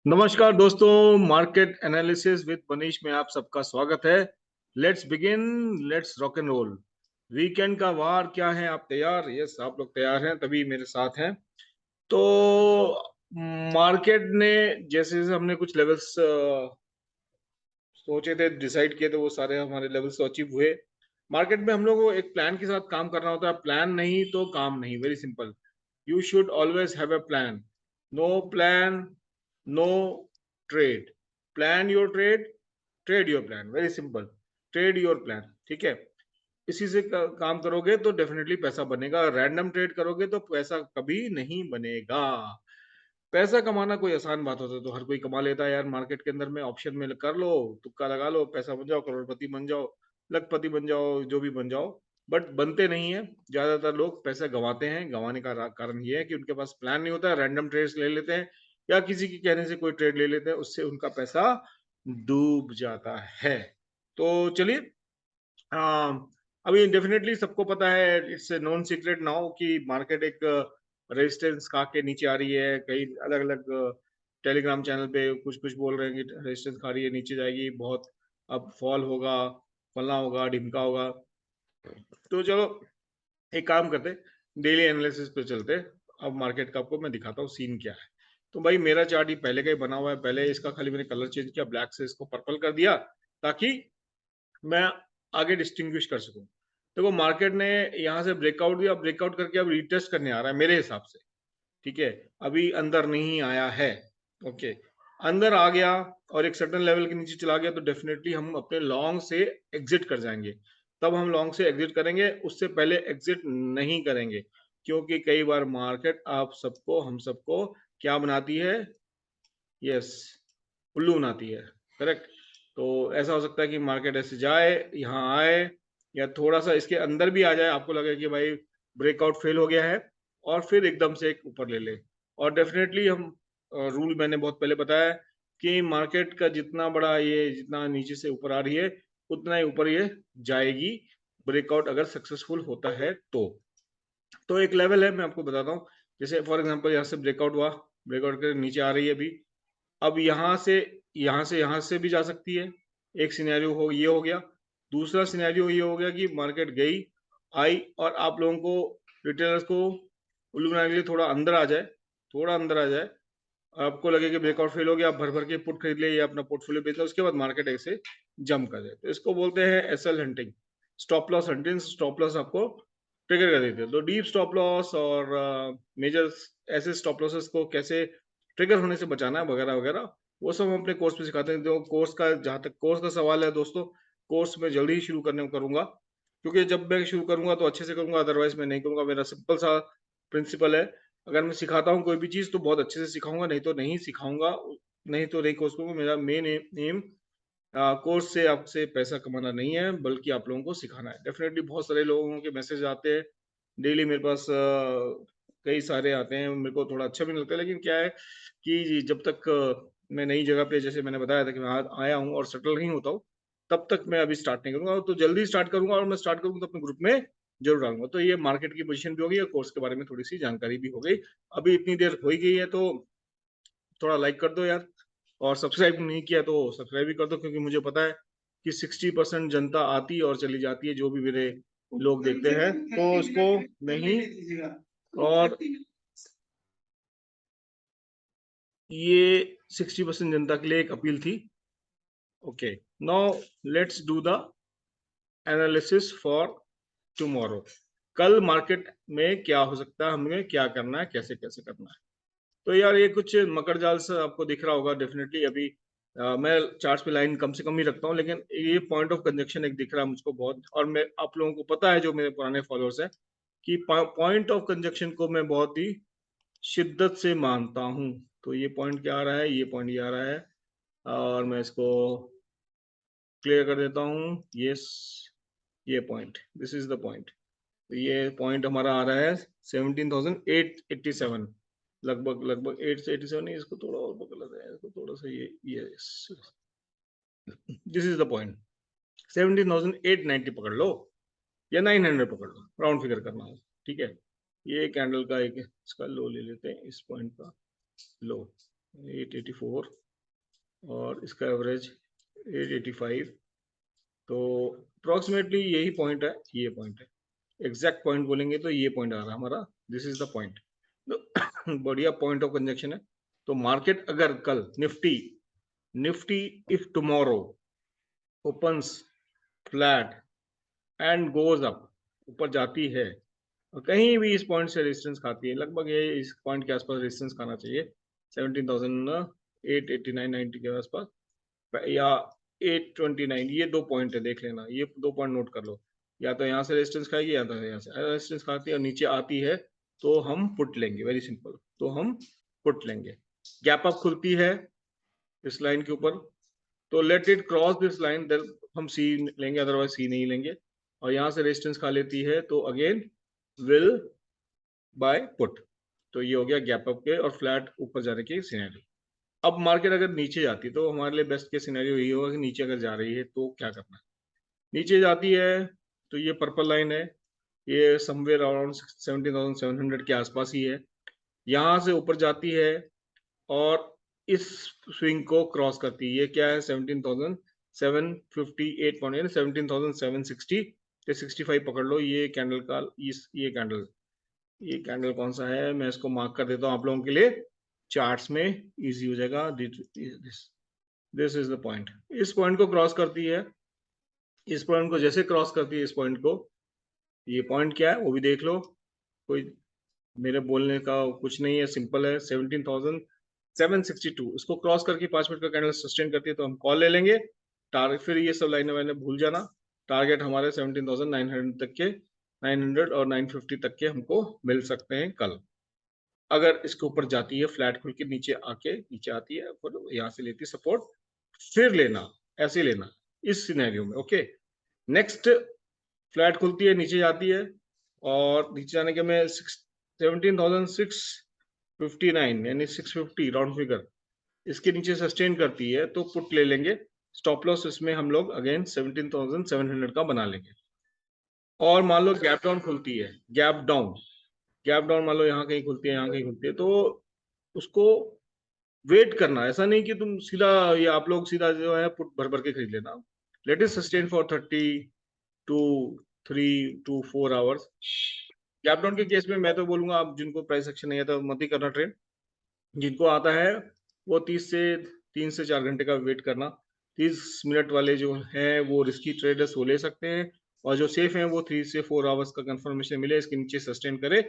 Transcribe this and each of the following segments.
नमस्कार दोस्तों, market analysis with Manish में आप सबका स्वागत है। Let's begin, let's rock and roll. Weekend का वार क्या है, आप तैयार? यस, आप लोग तैयार हैं तभी मेरे साथ हैं। तो मार्केट ने जैसे जैसे हमने कुछ लेवल्स सोचे थे, डिसाइड किए थे, वो सारे हमारे लेवल्स तो अचीव हुए। मार्केट में हम लोग को एक प्लान के साथ काम करना होता है। प्लान नहीं तो काम नहीं, very simple. You should always have a plan. No plan, no trade. Plan your trade, trade your plan, very simple. Trade your plan, ठीक है। इसी से काम करोगे तो डेफिनेटली पैसा बनेगा। रैंडम ट्रेड करोगे तो पैसा कभी नहीं बनेगा। पैसा कमाना कोई आसान बात होता है तो हर कोई कमा लेता है यार। मार्केट के अंदर में ऑप्शन में कर लो, तुक्का लगा लो, पैसा बन जाओ, करोड़पति बन जाओ, लखपति बन जाओ, जो भी बन जाओ। बट बनते नहीं है। ज्यादातर लोग पैसा गंवाते हैं। गंवाने का कारण ये है कि उनके पास प्लान नहीं होता है, रैंडम ट्रेड्स ले लेते हैं या किसी के कहने से कोई ट्रेड ले लेते हैं, उससे उनका पैसा डूब जाता है। तो चलिए, अभी डेफिनेटली सबको पता है, it's a non secret now कि मार्केट एक रेजिस्टेंस खा के नीचे आ रही है। कई अलग अलग टेलीग्राम चैनल पे कुछ कुछ बोल रहे हैं कि रेजिस्टेंस खा रही है, नीचे जाएगी बहुत, अब फॉल होगा, फलना होगा, ढिमका होगा। तो चलो एक काम करते, डेली एनालिसिस पे चलते। अब मार्केट का आपको मैं दिखाता हूँ सीन क्या है। तो भाई मेरा चार्ट ही पहले का ही बना हुआ है। पहले इसका खाली मैंने कलर चेंज किया, ब्लैक से इसको पर्पल कर दिया ताकि मैं आगे डिस्टिंग्विश कर सकूं। देखो मार्केट ने यहाँ से ब्रेकआउट दिया, ब्रेकआउट करके अब रिटेस्ट करने आ रहा है मेरे हिसाब से, ठीक है। अभी अंदर नहीं आया है, ओके। अंदर आ गया और एक सर्टेन लेवल के नीचे चला गया तो डेफिनेटली हम अपने लॉन्ग से एग्जिट कर जाएंगे। तब हम लॉन्ग से एग्जिट करेंगे, उससे पहले एग्जिट नहीं करेंगे। क्योंकि कई बार मार्केट आप सबको, हम सबको क्या बनाती है? यस, उल्लू बनाती है, करेक्ट। तो ऐसा हो सकता है कि मार्केट ऐसे जाए, यहाँ आए, या थोड़ा सा इसके अंदर भी आ जाए, आपको लगे कि भाई ब्रेकआउट फेल हो गया है, और फिर एकदम से एक ऊपर ले ले। और डेफिनेटली हम रूल मैंने बहुत पहले बताया कि मार्केट का जितना बड़ा ये, जितना नीचे से ऊपर आ रही है उतना ही ऊपर ये जाएगी, ब्रेकआउट अगर सक्सेसफुल होता है तो एक लेवल है, मैं आपको बताता हूँ। जैसे फॉर एग्जांपल यहाँ से ब्रेकआउट हुआ, ब्रेकआउट के नीचे आ रही है अभी। अब यहाँ से भी जा सकती है। एक सिनेरियो हो ये हो गया। दूसरा सिनेरियो ये हो गया कि मार्केट गई, आई, और आप लोगों को, रिटेलर्स को उल्लू बनाने के लिए थोड़ा अंदर आ जाए, थोड़ा अंदर आ जाए, आपको लगे कि ब्रेकआउट फेल हो गया, आप भर भर के पुट खरीद ले या अपना पोर्टफोलियो बेच लो, उसके बाद मार्केट ऐसे जंप कर जाए तो इसको बोलते हैं SL hunting, stop loss hunting. Stop loss आपको ट्रिगर कर देते हैं। तो डीप स्टॉप लॉस और मेजर ऐसे स्टॉप लॉसेस को कैसे ट्रिगर होने से बचाना है वगैरह वगैरह, वो सब हम अपने कोर्स में सिखाते हैं। तो कोर्स का, जहाँ तक कोर्स का सवाल है दोस्तों, कोर्स में जल्दी ही शुरू करने करूंगा, क्योंकि जब मैं शुरू करूंगा तो अच्छे से करूंगा, अदरवाइज मैं नहीं करूंगा। मेरा सिंपल सा प्रिंसिपल है, अगर मैं सिखाता हूँ कोई भी चीज तो बहुत अच्छे से सिखाऊंगा, नहीं तो नहीं सिखाऊंगा, नहीं तो नहीं कोर्स करूंगा। मेरा मेन एम कोर्स से आपसे पैसा कमाना नहीं है, बल्कि आप लोगों को सिखाना है। डेफिनेटली बहुत सारे लोगों के मैसेज आते हैं डेली मेरे पास, कई सारे आते हैं, मेरे को थोड़ा अच्छा भी नहीं लगता है। लेकिन क्या है कि जब तक मैं नई जगह पे, जैसे मैंने बताया था कि मैं आया हूँ और सेटल नहीं होता हूँ, तब तक मैं अभी स्टार्ट नहीं करूंगा। तो जल्दी स्टार्ट करूंगा, और मैं स्टार्ट करूंगा तो अपने ग्रुप में जरूर डालूंगा। तो ये मार्केट की पोजीशन भी हो गई और कोर्स के बारे में थोड़ी सी जानकारी भी हो गई। अभी इतनी देर हो ही गई है तो थोड़ा लाइक कर दो यार, और सब्सक्राइब नहीं किया तो सब्सक्राइब भी कर दो, क्योंकि मुझे पता है कि 60% जनता आती और चली जाती है, जो भी मेरे लोग देखते हैं, तो उसको नहीं। और ये 60% जनता के लिए एक अपील थी। Okay, now let's do the analysis for tomorrow. कल मार्केट में क्या हो सकता है, हमें क्या करना है, कैसे कैसे करना है। तो यार ये कुछ मकर जाल से आपको दिख रहा होगा डेफिनेटली। अभी मैं चार्ट्स पे लाइन कम से कम ही रखता हूँ, लेकिन ये पॉइंट ऑफ कंजक्शन एक दिख रहा है मुझको बहुत। और मैं, आप लोगों को पता है जो मेरे पुराने फॉलोअर्स हैं, कि पॉइंट ऑफ कंजक्शन को मैं बहुत ही शिद्दत से मानता हूँ। तो ये पॉइंट क्या आ रहा है, ये पॉइंट ये आ रहा है, और मैं इसको क्लियर कर देता हूँ। यस, ये point, this is the point. तो ये पॉइंट हमारा आ रहा है 17,887, लगभग लगभग 8 से 87 है। इसको थोड़ा और पकड़ लेते हैं, इसको थोड़ा सा ये दिस इज द पॉइंट। 17,890 पकड़ लो, या 900 पकड़ लो, राउंड फिगर करना है, ठीक है। ये कैंडल का एक इसका लो ले लेते हैं, इस पॉइंट का लो, 884 और इसका एवरेज 885, तो अप्रोक्सीमेटली यही पॉइंट है, ये पॉइंट है। एग्जैक्ट पॉइंट बोलेंगे तो ये पॉइंट आ रहा है हमारा, दिस इज द पॉइंट। बढ़िया पॉइंट ऑफ कंजक्शन है। तो मार्केट अगर कल Nifty Nifty if tomorrow opens flat and goes up, ऊपर जाती है और कहीं भी इस पॉइंट से रेजिस्टेंस खाती है, लगभग ये इस पॉइंट के आसपास रेजिस्टेंस खाना चाहिए 17,889-90 के आसपास, या 829, ये दो पॉइंट है, देख लेना, ये दो पॉइंट नोट कर लो। या तो यहाँ से रेजिस्टेंस खाएगी या तो यहाँ से रेजिस्टेंस खाती है और नीचे आती है तो हम पुट लेंगे, वेरी सिंपल, तो हम पुट लेंगे। गैप अप खुलती है इस लाइन के ऊपर, तो let it cross this line, then हम सी लेंगे, अदरवाइज सी नहीं लेंगे। और यहाँ से रेजिस्टेंस खा लेती है तो अगेन विल बाय पुट। तो ये हो गया गैप अप के और फ्लैट ऊपर जाने की सिनेरियो। अब मार्केट अगर नीचे जाती है तो हमारे लिए बेस्ट के सिनेरियो यही होगा कि नीचे अगर जा रही है तो क्या करना है। नीचे जाती है तो ये पर्पल लाइन है, ये समवेयर अराउंड 17,700 के आसपास ही है। यहाँ से ऊपर जाती है और इस स्विंग को क्रॉस करती है, ये क्या है 17,758 पॉइंट, यानी 17,760 से 65 पकड़ लो। ये कैंडल का ये कैंडल कौन सा है, मैं इसको मार्क कर देता हूँ आप लोगों के लिए, चार्ट्स में इजी हो जाएगा। दिस इज द पॉइंट, इस पॉइंट को क्रॉस करती है, इस पॉइंट को जैसे क्रॉस करती है इस पॉइंट को, ये पॉइंट क्या है वो भी देख लो, कोई मेरे बोलने का कुछ नहीं है, सिंपल है, 17,762, इसको क्रॉस करके 5 मिनट का कैंडल सस्टेन करती है तो हम कॉल ले लेंगे। टारगेट फिर ये सब लाइनें मैंने भूल जाना, टारगेट हमारे 17,900 तक के, 900 और 950 तक के हमको मिल सकते हैं कल। अगर इसके ऊपर जाती है फ्लैट खुल के नीचे आती है फिर यहाँ से लेती है सपोर्ट, फिर लेना, ऐसे लेना इस सिनेरियो में। ओके, नेक्स्ट फ्लैट खुलती है नीचे जाती है और नीचे जाने के में 17,659 यानी 650 राउंड फिगर, इसके नीचे सस्टेन करती है तो पुट ले लेंगे। स्टॉप लॉस इसमें हम लोग अगेन 17,700 का बना लेंगे। और मान लो गैप डाउन खुलती है, गैप डाउन मान लो यहाँ कहीं खुलती है, यहाँ कहीं खुलती है, तो उसको वेट करना, ऐसा नहीं कि तुम सीधा, ये आप लोग सीधा जो है पुट भर भर के खरीद लेना। Let it sustain for 3 to 4 hours. Gap down के केस में मैं तो बोलूंगा, आप जिनको प्राइस एक्शन नहीं आता मत ही करना ट्रेड, जिनको आता है वो 3 से 4 घंटे का वेट करना। 30 मिनट वाले जो हैं वो रिस्की ट्रेडर्स वो ले सकते हैं, और जो सेफ हैं वो 3 से 4 आवर्स का कंफर्मेशन मिले इसके नीचे सस्टेन करे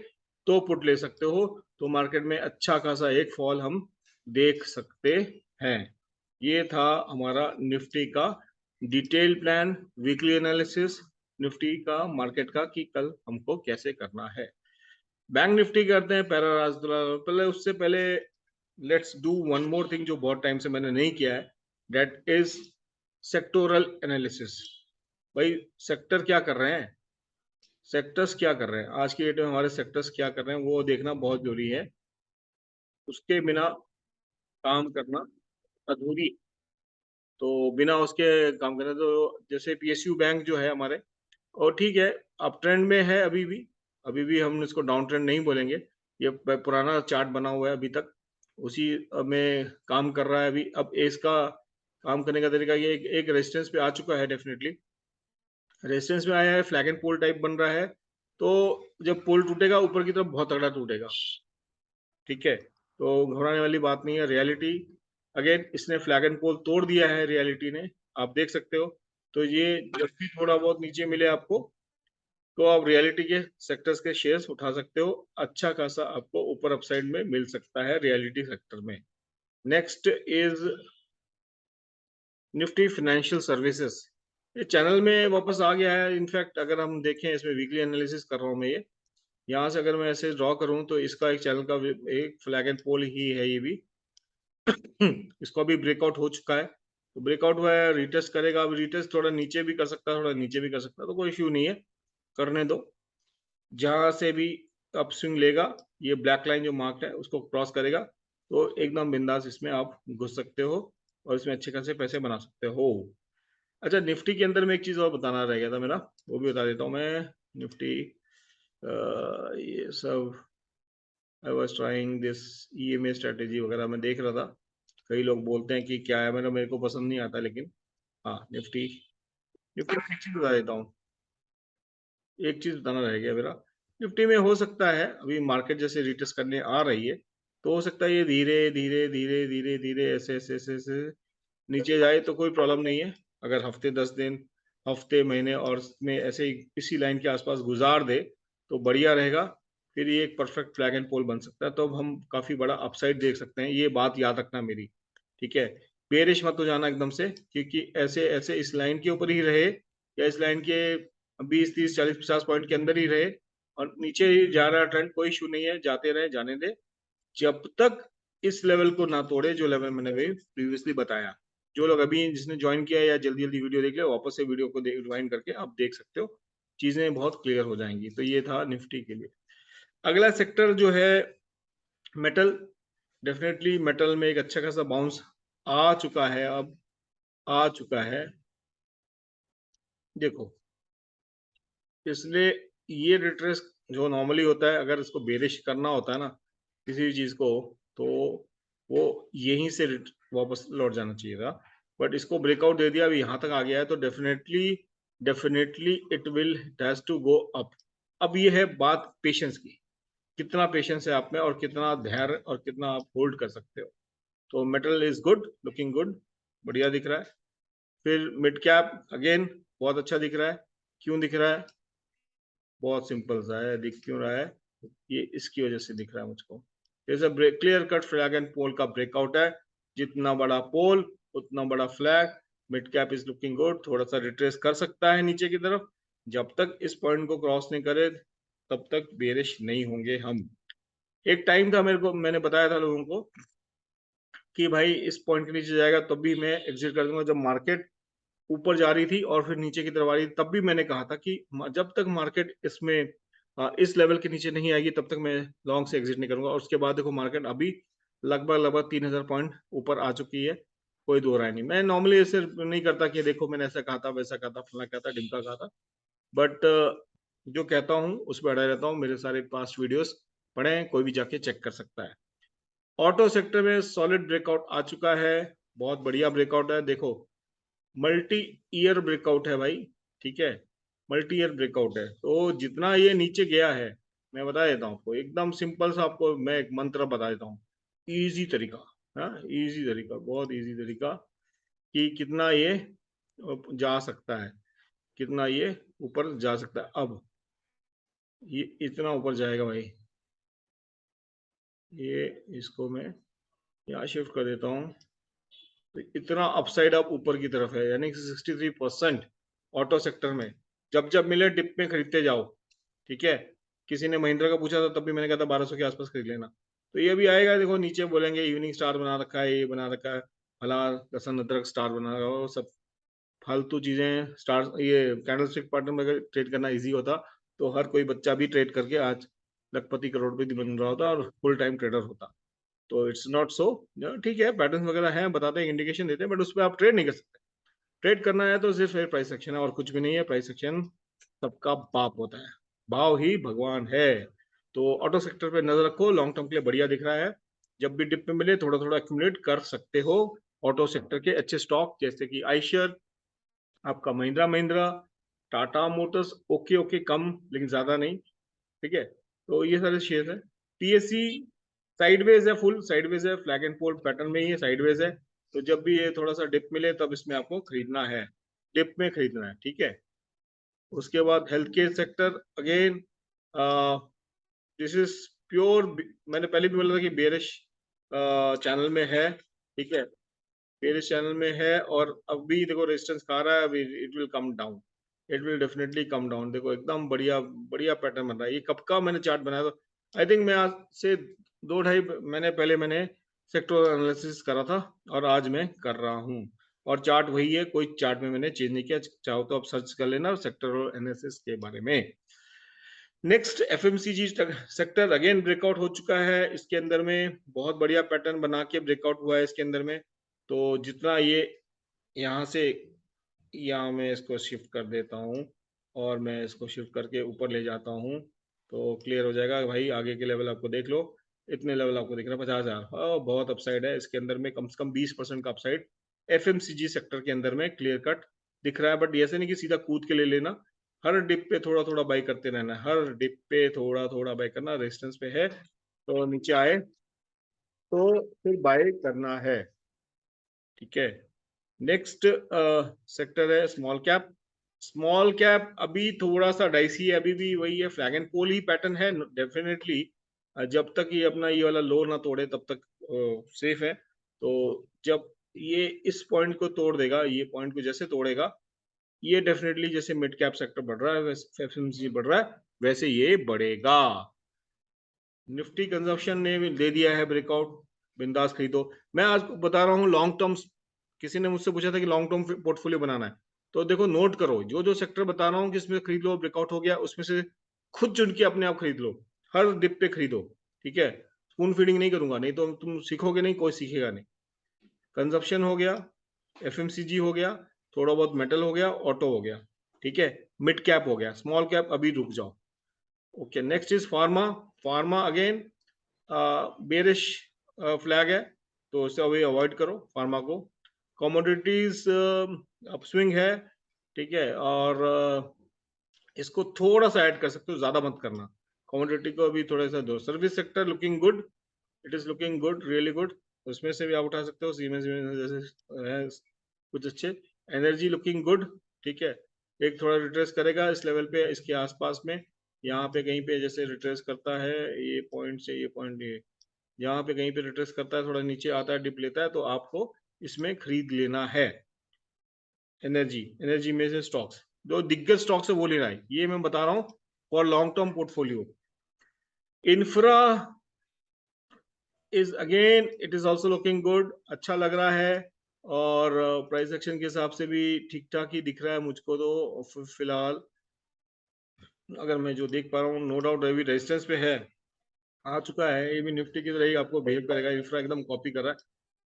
तो पुट ले सकते हो। तो मार्केट में अच्छा खासा एक फॉल हम देख सकते हैं। ये था हमारा निफ्टी का detail plan, weekly analysis Nifty का मार्केट का, कि कल हमको कैसे करना है। बैंक निफ्टी करते हैं पैरा राज, पहले उससे पहले let's do one more thing जो बहुत टाइम से मैंने नहीं किया है, दैट इज सेक्टोरल एनालिसिस। भाई सेक्टर क्या कर रहे हैं, सेक्टर्स क्या कर रहे हैं आज की डेट में, हमारे सेक्टर्स क्या कर रहे हैं वो देखना बहुत जरूरी है, उसके बिना काम करना अधूरी। तो बिना उसके काम करना, तो जैसे पीएसयू बैंक जो है हमारे, और ठीक है अप ट्रेंड में है अभी भी हम इसको डाउन ट्रेंड नहीं बोलेंगे, ये पुराना चार्ट बना हुआ है अभी तक, उसी में काम कर रहा है अभी। अब इसका काम करने का तरीका ये, एक रेजिस्टेंस पे आ चुका है, डेफिनेटली रेजिस्टेंस में आया है, फ्लैग एंड पोल टाइप बन रहा है, तो जब पोल टूटेगा ऊपर की तरफ बहुत तगड़ा टूटेगा, ठीक है, तो घबराने वाली बात नहीं है। रियलिटी अगेन इसने फ्लैग एंड पोल तोड़ दिया है, रियलिटी ने, आप देख सकते हो। तो ये जब भी थोड़ा बहुत नीचे मिले आपको, तो आप रियलिटी के सेक्टर्स के शेयर्स उठा सकते हो, अच्छा खासा आपको ऊपर अपसाइड में मिल सकता है रियलिटी सेक्टर में। Next is Nifty financial services, ये चैनल में वापस आ गया है। इनफैक्ट अगर हम देखें, इसमें वीकली एनालिसिस कर रहा हूँ मैं, ये यहाँ से अगर मैं ऐसे ड्रॉ करूँ तो इसका एक चैनल का एक फ्लैग एंड पोल ही है ये भी। इसको अभी ब्रेकआउट हो चुका है, तो ब्रेकआउट हुआ है, रिटेस्ट करेगा, अब रिटेस्ट थोड़ा नीचे भी कर सकता है, थोड़ा नीचे भी कर सकता है, तो कोई इश्यू नहीं है, करने दो। जहां से भी अप स्विंग लेगा, ये ब्लैक लाइन जो मार्क है उसको क्रॉस करेगा तो एकदम बिंदास इसमें आप घुस सकते हो और इसमें अच्छे खासे पैसे बना सकते हो। अच्छा, निफ्टी के अंदर में एक चीज और बताना रह गया था मेरा, वो भी बता देता हूँ मैं। निफ्टी ये सब I was trying this EMA strategy वगैरह मैं देख रहा था। कई लोग बोलते हैं कि क्या है, मेरे को पसंद नहीं आता, लेकिन हाँ निफ्टी निफ्टी एक चीज बता देता हूँ, एक चीज बताना रह गया मेरा। निफ्टी में हो सकता है अभी मार्केट जैसे रिटेस्ट करने आ रही है, तो हो सकता है ये धीरे धीरे धीरे धीरे धीरे ऐसे ऐसे ऐसे ऐसे नीचे जाए तो कोई प्रॉब्लम नहीं है। अगर हफ्ते 10 दिन, हफ्ते महीने और में ऐसे ही इसी लाइन के आसपास गुजार दे तो बढ़िया रहेगा। फिर ये एक परफेक्ट फ्लैग एंड पोल बन सकता है, तो अब हम काफी बड़ा अपसाइड देख सकते हैं। ये बात याद रखना मेरी, ठीक है। बेरिश मत हो जाना एकदम से, क्योंकि ऐसे ऐसे इस लाइन के ऊपर ही रहे या इस लाइन के 20 30 40 50 पॉइंट के अंदर ही रहे और नीचे ही जा रहा ट्रेंड, कोई इशू नहीं है, जाते रहे, जाने दे, जब तक इस लेवल को ना तोड़े जो लेवल मैंने भी प्रीवियसली बताया। जो लोग अभी जिसने ज्वाइन किया या जल्दी जल्दी वीडियो देख लिया, वापस से वीडियो को रिवाइंड करके आप देख सकते हो, चीजें बहुत क्लियर हो जाएंगी। तो ये था निफ्टी के लिए। अगला सेक्टर जो है मेटल, डेफिनेटली मेटल में एक अच्छा खासा बाउंस आ चुका है, अब आ चुका है। देखो, इसलिए ये रिट्रेस जो नॉर्मली होता है, अगर इसको बेरिश करना होता है ना किसी भी चीज को, तो वो यहीं से वापस लौट जाना चाहिए था। बट इसको ब्रेकआउट दे दिया, अभी यहाँ तक आ गया है, तो definitely definitely it will has to go up. अब ये है बात पेशेंस की, कितना पेशेंस है आप में और कितना धैर्य और कितना आप होल्ड कर सकते हो। तो metal is good, looking good, बढ़िया दिख रहा है। फिर मिड कैप अगेन बहुत अच्छा दिख रहा है। क्यों दिख रहा है? बहुत सिंपल सा है, दिख क्यों रहा है? ये इसकी वजह से दिख रहा है मुझको। जैसे break clear cut flag and pole का ब्रेकआउट है, जितना बड़ा पोल उतना बड़ा flag. Mid cap is looking good, थोड़ा सा रिट्रेस कर सकता है नीचे की तरफ, जब तक इस पॉइंट को क्रॉस नहीं करे तब तक बेरिश नहीं होंगे हम। एक टाइम था मेरे को, मैंने बताया था लोगों को कि भाई इस पॉइंट के नीचे जाएगा तब भी मैं एग्जिट कर दूंगा, जब मार्केट ऊपर जा रही थी और फिर नीचे की तरफ आ रही थी, तब भी मैंने कहा था कि जब तक मार्केट इसमें इस लेवल के नीचे नहीं आएगी तब तक मैं लॉन्ग से एग्जिट नहीं करूंगा। और उसके बाद देखो मार्केट अभी लगभग लगभग 3000 पॉइंट ऊपर आ चुकी है, कोई दो राय नहीं। मैं नॉर्मली ऐसे नहीं करता कि देखो मैंने ऐसा कहा था, वैसा कहा था, फला कहा था, ढिमका कहा था, बट जो कहता हूँ उस पर अड़ा रहता हूँ। मेरे सारे पास्ट वीडियोस पढ़े, कोई भी जाके चेक कर सकता है। ऑटो सेक्टर में सॉलिड ब्रेकआउट आ चुका है, बहुत बढ़िया ब्रेकआउट है। देखो मल्टी ईयर ब्रेकआउट है भाई, ठीक है, मल्टी ईयर ब्रेकआउट है। तो जितना ये नीचे गया है, मैं बता देता हूँ आपको, एकदम सिंपल सा आपको मैं एक मंत्र बता देता हूँ, इजी तरीका, हाँ इजी तरीका, बहुत इजी तरीका, कि कितना ये जा सकता है, कितना ये ऊपर जा सकता है। अब ये इतना ऊपर जाएगा भाई, ये इसको मैं यहाँ शिफ्ट कर देता हूँ, तो इतना अपसाइड अप ऊपर की तरफ है, यानी कि 63% ऑटो सेक्टर में। जब जब मिले डिप में खरीदते जाओ, ठीक है। किसी ने महिंद्रा का पूछा था, तब भी मैंने कहा था 1200 के आसपास खरीद लेना। तो ये भी आएगा, देखो नीचे बोलेंगे इवनिंग स्टार बना रखा है, ये बना रखा है, फला लसन अदरक स्टार बना रखा है, वो सब फालतू चीजें। स्टार ये कैंडल स्टिक पैटर्न में अगर ट्रेड करना इजी होता तो हर कोई बच्चा भी ट्रेड करके आज लखपति करोड़पति बन रहा होता और फुल टाइम ट्रेडर होता। तो इट्स नॉट सो, ठीक है, पैटर्न वगैरह हैं, बताते हैं, इंडिकेशन देते हैं, बट उस पर आप ट्रेड नहीं कर सकते। ट्रेड करना है तो सिर्फ प्राइस एक्शन है और कुछ भी नहीं है। प्राइस एक्शन सबका बाप होता है, भाव ही भगवान है। तो ऑटो सेक्टर पे नजर रखो, लॉन्ग टर्म के लिए बढ़िया दिख रहा है। जब भी डिप में मिले थोड़ा थोड़ा एक्यूमुलेट कर सकते हो। ऑटो सेक्टर के अच्छे स्टॉक जैसे कि आइशर, आपका Mahindra Mahindra, Tata Motors, okay okay कम लेकिन ज्यादा नहीं, ठीक है। तो ये सारे शेयर है। पीएससी साइडवेज है, फुल साइडवेज है, फ्लैग एंड फोल्ड पैटर्न में ही है, साइडवेज है। तो जब भी ये थोड़ा सा डिप मिले तब इसमें आपको खरीदना है, डिप में खरीदना है, ठीक है। उसके बाद health care sector again, this is pure, मैंने पहले भी बोला था कि बेरिश चैनल में है, ठीक है, बेरिश चैनल में है। और अभी देखो रेजिस्टेंस खा रहा है, अभी it will come down, it will definitely come down. देखो एकदम बढ़िया बढ़िया पैटर्न बन रहा है। ये कब का मैंने चार्ट बनाया था, आई थिंक मैं आज से 2 ढाई महीने पहले मैंने सेक्टर एनालिसिस करा था और आज मैं कर रहा हूँ। और चार्ट वही है, कोई चार्ट में मैंने चेंज नहीं किया। चाहो तो आप सर्च कर लेना सेक्टर एनालिसिस के बारे में। Next FMCG sector again breakout हो चुका है, इसके अंदर में बहुत बढ़िया पैटर्न बना के ब्रेकआउट हुआ है इसके अंदर में। तो जितना ये यहाँ से, यहाँ मैं इसको शिफ्ट कर देता हूँ और मैं इसको शिफ्ट करके ऊपर ले जाता हूँ, तो क्लियर हो जाएगा भाई। आगे के लेवल आपको देख लो, इतने लेवल आपको दिख रहा है 50,000। बहुत अपसाइड है इसके अंदर में, कम से कम 20% का अपसाइड एफएमसीजी सेक्टर के अंदर में क्लियर कट दिख रहा है। बट ऐसे नहीं कि सीधा कूद के ले लेना, हर डिप पे थोड़ा थोड़ा बाई करते रहना है, हर डिप पे थोड़ा थोड़ा बाई करना। रेजिस्टेंस पे है तो नीचे आए तो फिर बाय करना है, ठीक है। नेक्स्ट सेक्टर है स्मॉल कैप। स्मॉल कैप अभी थोड़ा सा डाइसी है, अभी भी वही है, फ्लैग एंड पोल ही पैटर्न है डेफिनेटली। जब तक ये अपना ये वाला लो ना तोड़े तब तक सेफ है। तो जब ये इस पॉइंट को तोड़ देगा, ये पॉइंट को जैसे तोड़ेगा, ये डेफिनेटली जैसे मिड कैप सेक्टर बढ़ रहा है, वैसे एफएमसीजी बढ़ रहा है, वैसे ये बढ़ेगा। निफ्टी कंजप्शन ने भी दे दिया है ब्रेकआउट, बिंदास खरीदो। मैं आज बता रहा हूँ लॉन्ग टर्म, किसी ने मुझसे पूछा था कि लॉन्ग टर्म पोर्टफोलियो बनाना है, तो देखो नोट करो, जो जो सेक्टर बता रहा हूँ कि इसमें खरीद लो, ब्रेकआउट हो गया, उसमें से खुद चुन के अपने आप खरीद लो, हर डिप पे खरीदो, ठीक है। स्पून फीडिंग नहीं करूंगा, नहीं तो तुम सीखोगे नहीं, कोई सीखेगा नहीं। कंजप्शन हो गया, एफएमसीजी हो गया, थोड़ा बहुत मेटल हो गया, ऑटो हो गया, ठीक है। मिड कैप हो गया, स्मॉल कैप अभी रुक जाओ। Okay, next is pharma. Pharma again bearish flag है, तो इसे अभी अवॉइड करो फार्मा को। कमोडिटीज अपस्विंग है, ठीक है, और इसको थोड़ा सा ऐड कर सकते हो, ज्यादा मत करना। कमोडिटी को अभी थोड़ा सा दो। Service sector looking good, it is looking good, really good, उसमें से भी आप उठा सकते हो, सीमेंस जैसे है कुछ अच्छे। एनर्जी लुकिंग गुड, ठीक है। एक थोड़ा रिट्रेस करेगा इस लेवल पे, इसके आसपास में, यहाँ पे कहीं पे जैसे रिट्रेस करता है, ये पॉइंट से ये पॉइंट, ये यहाँ पे कहीं पे रिट्रेस करता है, थोड़ा नीचे आता है, डिप लेता है, तो आपको इसमें खरीद लेना है। एनर्जी, एनर्जी में से स्टॉक्स, जो दिग्गज स्टॉक्स है वो लेना है, ये मैं बता रहा हूँ for long term portfolio. Infra is again, it is also looking good, अच्छा लग रहा है, और प्राइस एक्शन के हिसाब से भी ठीक ठाक ही दिख रहा है मुझको तो फिलहाल। अगर मैं जो देख पा रहा हूँ, नो डाउट अभी रेजिस्टेंस पे है, आ चुका है, ये भी निफ्टी की तरह ही आपको बिहेव करेगा, इंफ्रा एकदम कॉपी कर रहा है।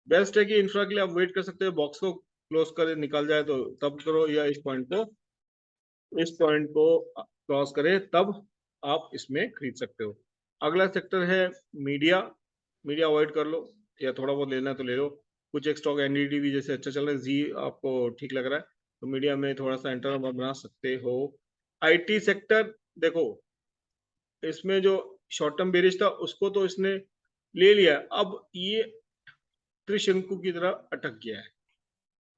बेस्ट है कि इंफ्रा के लिए आप वेट कर सकते हो, बॉक्स को क्लोज कर निकल जाए तो तब करो, या इस पॉइंट को क्रॉस करे तब आप इसमें खरीद सकते हो। अगला सेक्टर है मीडिया। मीडिया अवॉइड कर लो, या थोड़ा बहुत लेना है तो ले लो। कुछ एक स्टॉक एनडीटी भी जैसे अच्छा चल रहा है, जी आपको ठीक लग रहा है, तो मीडिया में थोड़ा सा एंटर बना सकते हो। आईटी सेक्टर देखो, इसमें जो शॉर्ट टर्म बेरिश था उसको तो इसने ले लिया, अब ये त्रिशंकु की तरह अटक गया है,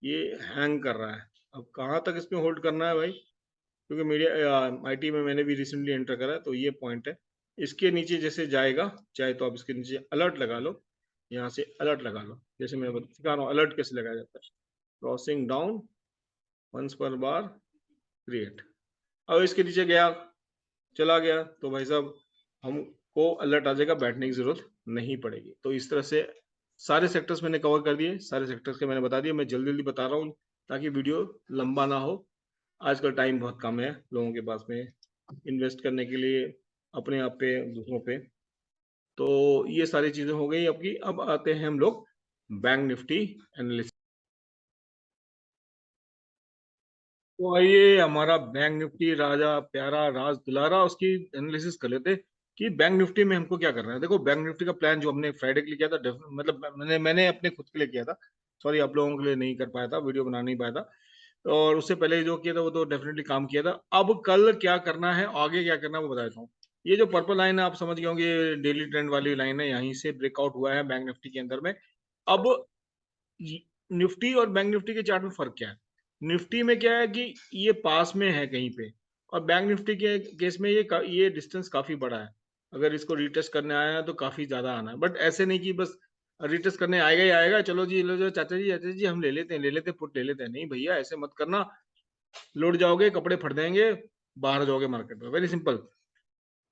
ये हैंग कर रहा है। अब कहाँ तक इसमें होल्ड करना है भाई, क्योंकि मीडिया आईटी में मैंने भी रिसेंटली एंटर करा है, तो ये पॉइंट है। इसके नीचे जैसे जाएगा, चाहे तो आप इसके नीचे अलर्ट लगा लो, यहाँ से अलर्ट लगा लो, जैसे मैं सिखा रहा हूँ अलर्ट कैसे लगाया जाता है। क्रॉसिंग डाउन वंस पर बार क्रिएट, अब इसके नीचे गया, चला गया, तो भाई साहब हमको अलर्ट आ जाएगा, बैठने की जरूरत नहीं पड़ेगी। तो इस तरह से सारे सेक्टर्स मैंने कवर कर दिए, सारे सेक्टर्स के मैंने बता दिए। मैं जल्दी जल्दी बता रहा हूँ ताकि वीडियो लंबा ना हो, आजकल टाइम बहुत कम है लोगों के पास में इन्वेस्ट करने के लिए, अपने आप पे, दूसरों पे। तो ये सारी चीजें हो गई आपकी। अब आते हैं हम लोग बैंक निफ्टी एनालिसिस। तो आइए हमारा बैंक निफ्टी राजा प्यारा राज दुलारा, उसकी एनालिसिस कर लेते कि बैंक निफ्टी में हमको क्या करना है। देखो बैंक निफ्टी का प्लान जो हमने फ्राइडे के लिए किया था, मतलब मैंने अपने खुद के लिए किया था, सॉरी आप लोगों के लिए नहीं कर पाया था, वीडियो बना नहीं पाया था, और उससे पहले जो किया था वो तो डेफिनेटली काम किया था। अब कल क्या करना है, आगे क्या करना है वो बता देता हूँ। ये जो पर्पल लाइन है आप समझ गए होंगे, ये डेली ट्रेंड वाली लाइन है, यहीं से ब्रेकआउट हुआ है बैंक निफ्टी के अंदर में। अब निफ्टी और बैंक निफ्टी के चार्ट में फर्क क्या है, निफ्टी में क्या है कि ये पास में है कहीं पे, और बैंक निफ्टी के केस में ये डिस्टेंस काफी बड़ा है। अगर इसको रिटेस्ट करने आया है तो काफी ज्यादा आना है, बट ऐसे नहीं कि बस रिटेस्ट करने आएगा ही आएगा, चलो जी लो, जो चाचा जी हम ले लेते हैं, ले लेते हैं, पुट ले लेते हैं, नहीं भैया ऐसे मत करना, लौट जाओगे, कपड़े फट जाएंगे, बाहर जाओगे मार्केट में। वेरी सिंपल,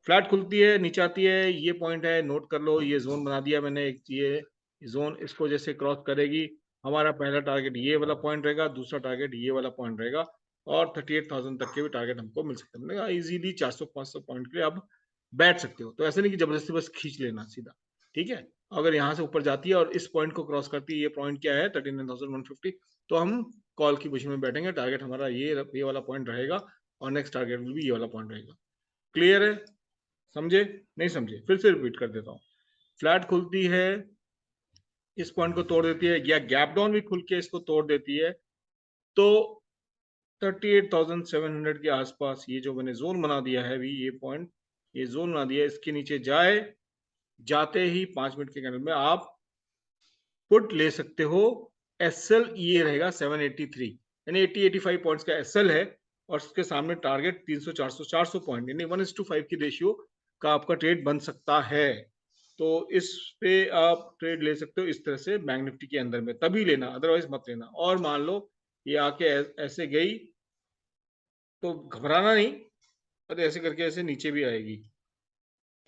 फ्लैट खुलती है, नीचे आती है, ये पॉइंट है, नोट कर लो, ये जोन बना दिया मैंने एक, ये जोन, इसको जैसे क्रॉस करेगी, हमारा पहला टारगेट ये वाला पॉइंट रहेगा, दूसरा टारगेट ये वाला पॉइंट रहेगा, और 38,000 तक के भी टारगेट हमको मिल सकते हैं इजीली। 400-500 पॉइंट के लिए आप बैठ सकते हो, तो ऐसे नहीं कि जबरदस्ती बस खींच लेना सीधा, ठीक है। अगर यहाँ से ऊपर जाती है और इस पॉइंट को क्रॉस करती है, ये पॉइंट क्या है 39,150, तो हम कॉल की पोजीशन में बैठेंगे, टारगेट हमारा ये वाला पॉइंट रहेगा, और नेक्स्ट टारगेट भी ये वाला पॉइंट रहेगा। क्लियर है, समझे नहीं समझे, फिर से रिपीट कर देता हूँ। फ्लैट खुलती है, इस पॉइंट को तोड़ देती है, या गैप डाउन भी खुल के इसको तोड़ देती है, तो 38,700 के आसपास ये जो मैंने जोन बना दिया है अभी, ये पॉइंट, ये जोन बना दिया है, इसके नीचे जाए, जाते ही 5 मिनट के कैंडल में आप पुट ले सकते हो। एसएल ये रहेगा 783, यानी 80-85 पॉइंट्स का एसएल है, और उसके सामने टारगेट 300-400 पॉइंट, यानी 1:5 की रेशियो का आपका ट्रेड बन सकता है। तो इस पे आप ट्रेड ले सकते हो इस तरह से बैंक निफ्टी के अंदर में, तभी लेना, अदरवाइज मत लेना। और मान लो ये आके ऐसे गई तो घबराना नहीं, और ऐसे करके ऐसे नीचे भी आएगी,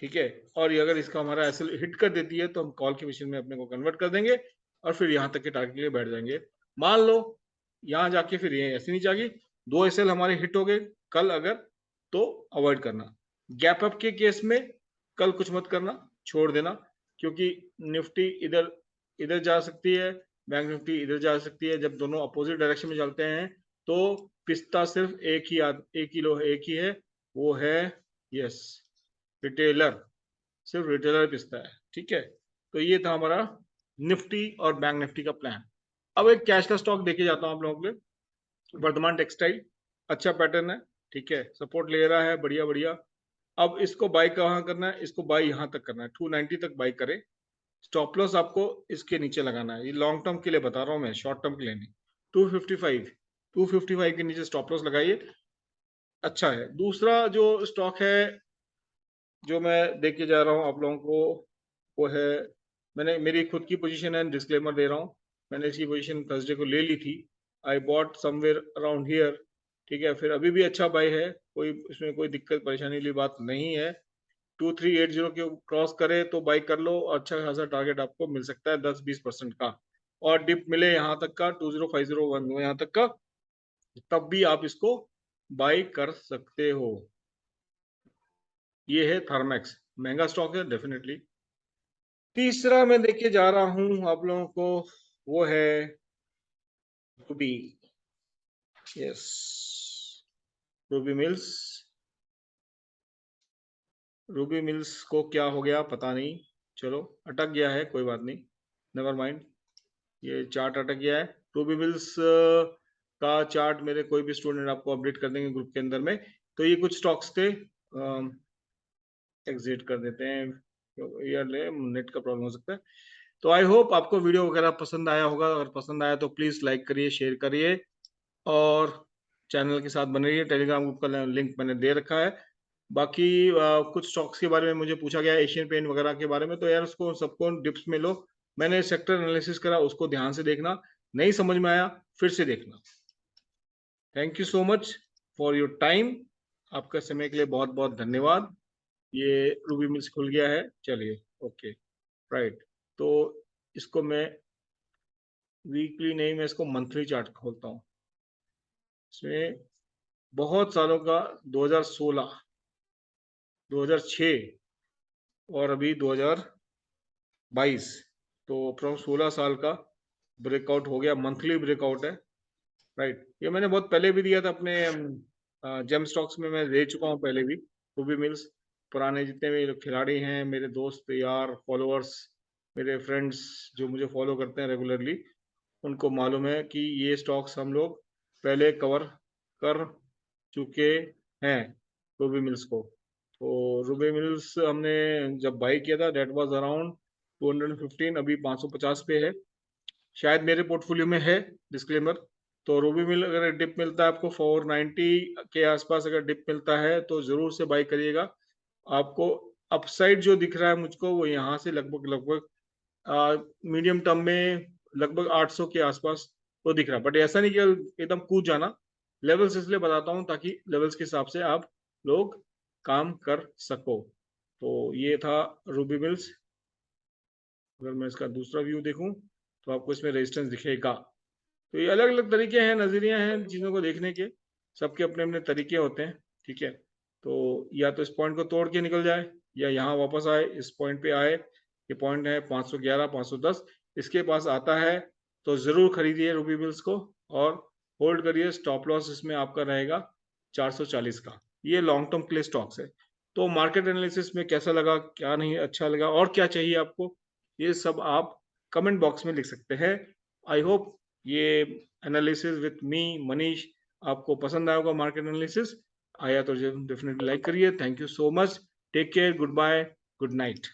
ठीक है। और ये अगर इसका हमारा एसएल हिट कर देती है तो हम कॉल के मशीन में अपने को कन्वर्ट कर देंगे, और फिर यहाँ तक के टारगेट के लिए बैठ जाएंगे। मान लो यहाँ जाके फिर ये ऐसे नीचे आ गई, 2 एसएल हमारे हिट हो गए कल अगर, तो अवॉइड करना। गैप अप के केस में कल कुछ मत करना, छोड़ देना, क्योंकि निफ्टी इधर इधर जा सकती है, बैंक निफ्टी इधर जा सकती है। जब दोनों अपोजिट डायरेक्शन में चलते हैं तो पिस्ता सिर्फ एक ही है, वो है यस रिटेलर, सिर्फ रिटेलर पिसता है, ठीक है। तो ये था हमारा निफ्टी और बैंक निफ्टी का प्लान। अब एक कैश का स्टॉक देखे जाता हूँ आप लोगों के लिए। वर्धमान टेक्सटाइल अच्छा पैटर्न है, ठीक है, सपोर्ट ले रहा है, बढ़िया बढ़िया। अब इसको बाई कहाँ करना है, इसको बाई यहाँ तक करना है, 290 तक बाई करे। स्टॉप लॉस आपको इसके नीचे लगाना है, ये लॉन्ग टर्म के लिए बता रहा हूँ मैं, शॉर्ट टर्म के लिए नहीं। 255 के नीचे स्टॉप लॉस लगाइए, अच्छा है। दूसरा जो स्टॉक है जो मैं देख के जा रहा हूँ आप लोगों को, वो है, मैंने मेरी खुद की पोजीशन है, डिस्क्लेमर दे रहा हूँ, मैंने इसकी पोजीशन थर्सडे को ले ली थी। I bought somewhere around here, ठीक है। फिर अभी भी अच्छा बाय है, कोई इसमें कोई दिक्कत परेशानी वाली बात नहीं है। 2380 के क्रॉस करे तो बाई कर लो, अच्छा खासा टारगेट आपको मिल सकता है 10-20% का। और डिप मिले यहाँ तक का 20501 यहाँ तक का, तब भी आप इसको बाई कर सकते हो। ये है थर्मैक्स, महंगा स्टॉक है डेफिनेटली। तीसरा मैं देखे जा रहा हूं आप लोगों को, वो है Ruby, yes, Ruby mills. Ruby mills को क्या हो गया पता नहीं, चलो अटक गया है, कोई बात नहीं, नेवर माइंड, ये चार्ट अटक गया है। रूबी मिल्स का चार्ट मेरे कोई भी स्टूडेंट आपको अपडेट कर देंगे ग्रुप के अंदर में। तो ये कुछ स्टॉक्स थे, एग्जिट कर देते हैं, यार नेट का प्रॉब्लम हो सकता है। तो आई होप आपको वीडियो वगैरह पसंद आया होगा, अगर पसंद आया तो प्लीज़ लाइक करिए, शेयर करिए, और चैनल के साथ बने रहिए। टेलीग्राम ग्रुप का लिंक मैंने दे रखा है। बाकी कुछ स्टॉक्स के बारे में मुझे पूछा गया है, एशियन पेंट वगैरह के बारे में, तो यार उसको सबको डिप्स में लो, मैंने सेक्टर एनालिसिस करा, उसको ध्यान से देखना, नहीं समझ में आया फिर से देखना। Thank you so much for your time, आपका समय के लिए बहुत बहुत धन्यवाद। ये रूबी मिल्स खुल गया है, चलिए ओके राइट। तो इसको मैं वीकली नहीं, मैं इसको मंथली चार्ट खोलता हूँ। इसमें बहुत सालों का 2016, 2006 और अभी 2022, तो अप्रॉक्स 16 साल का ब्रेकआउट हो गया, मंथली ब्रेकआउट है, राइट। ये मैंने बहुत पहले भी दिया था अपने जेम स्टॉक्स में, मैं दे चुका हूँ पहले भी। रूबी मिल्स पुराने जितने भी खिलाड़ी हैं, मेरे दोस्त यार फॉलोअर्स, मेरे फ्रेंड्स जो मुझे फॉलो करते हैं रेगुलरली, उनको मालूम है कि ये स्टॉक्स हम लोग पहले कवर कर चुके हैं रूबी मिल्स को। तो रूबी मिल्स हमने जब बाई किया था डेट वाज अराउंड 215, अभी 550 पे है, शायद मेरे पोर्टफोलियो में है, डिस्क्लेमर। तो रूबी मिल अगर डिप मिलता है आपको 490 के आसपास, अगर डिप मिलता है तो जरूर से बाई करिएगा। आपको अपसाइड जो दिख रहा है मुझको, वो यहाँ से लगभग लगभग मीडियम टर्म में लगभग 800 के आसपास तो दिख रहा है, बट ऐसा नहीं कि एकदम कूद जाना। लेवल्स इसलिए बताता हूँ ताकि लेवल्स के हिसाब से आप लोग काम कर सको। तो ये था रूबी मिल्स। अगर मैं इसका दूसरा व्यू देखूं तो आपको इसमें रेजिस्टेंस दिखेगा। तो ये अलग अलग तरीके हैं, नजरिया हैं चीज़ों को देखने के, सबके अपने अपने तरीके होते हैं, ठीक है। तो या तो इस पॉइंट को तोड़ के निकल जाए, या यहाँ वापस आए, इस पॉइंट पे आए, ये पॉइंट है 511 510, इसके पास आता है तो ज़रूर खरीदिए रूबी मिल्स को, और होल्ड करिए। स्टॉप लॉस इसमें आपका रहेगा 440 का। ये लॉन्ग टर्म के लिए स्टॉक्स है। तो मार्केट एनालिसिस में कैसा लगा, क्या नहीं अच्छा लगा और क्या चाहिए आपको, ये सब आप कमेंट बॉक्स में लिख सकते हैं। आई होप ये एनालिसिस विथ मी मनीष आपको पसंद आया होगा मार्केट एनालिसिस। आया तो डेफिनेटली लाइक करिए। Thank you so much. Take care, goodbye, good night.